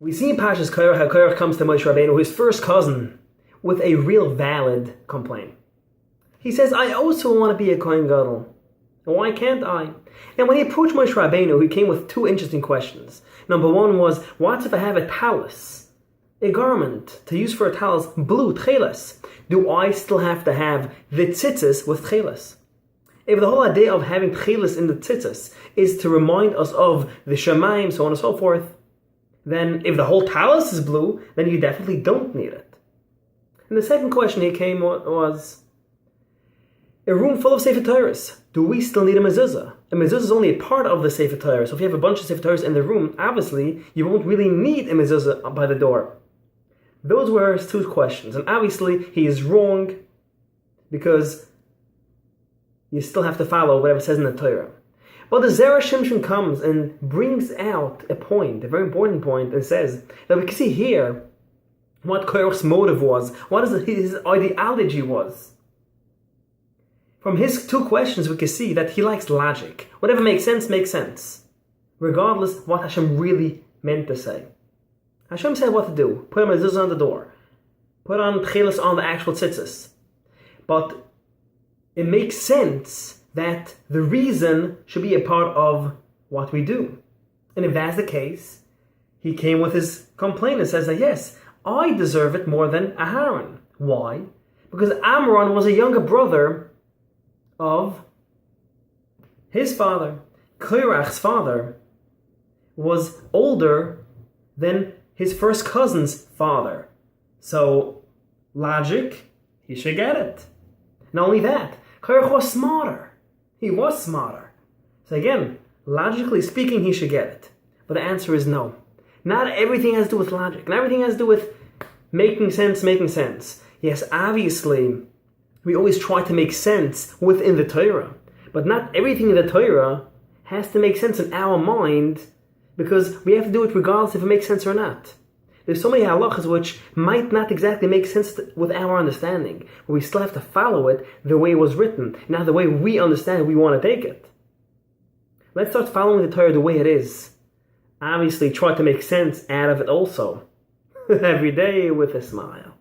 We see in Parshas Korach how Korach comes to Moshe Rabbeinu, his first cousin, with a real valid complaint. He says, I also want to be a Kohen Gadol. Why can't I? And when he approached Moshe Rabbeinu, he came with two interesting questions. Number one was, what if I have a talus, a garment to use for a talus, blue, tcheles? Do I still have to have the tzitzis with tcheles? If the whole idea of having tcheles in the tzitzis is to remind us of the Shemaim, so on and so forth, then if the whole talus is blue, then you definitely don't need it. And the second question he came was, a room full of Sefer Torahs, do we still need a mezuzah? A mezuzah is only a part of the Sefer Torah, so if you have a bunch of Sefer Torahs in the room, obviously you won't really need a mezuzah by the door. Those were his two questions, and obviously he is wrong because you still have to follow whatever it says in the Torah. But the Zera Shimshon comes and brings out a point, a very important point, and says that we can see here what Korach's motive was, what his ideology was. From his two questions, we can see that he likes logic. Whatever makes sense, regardless what Hashem really meant to say. Hashem said what to do. Put a mezuzah on the door. Put on tcheles on the actual tzitzis. But it makes sense that the reason should be a part of what we do. And if that's the case, he came with his complaint and says that yes, I deserve it more than Aharon. Why? Because Amram was a younger brother of his father. Korach's father was older than his first cousin's father. So, logic, he should get it. Not only that, Korach was smarter. He was smarter. So again, logically speaking, he should get it. But the answer is no. Not everything has to do with logic. Not everything has to do with making sense. Yes, obviously, we always try to make sense within the Torah. But not everything in the Torah has to make sense in our mind, because we have to do it regardless if it makes sense or not. There's so many halachas which might not exactly make sense with our understanding, but we still have to follow it the way it was written, not the way we understand we want to take it. Let's start following the Torah the way it is. Obviously, try to make sense out of it also. Every day with a smile.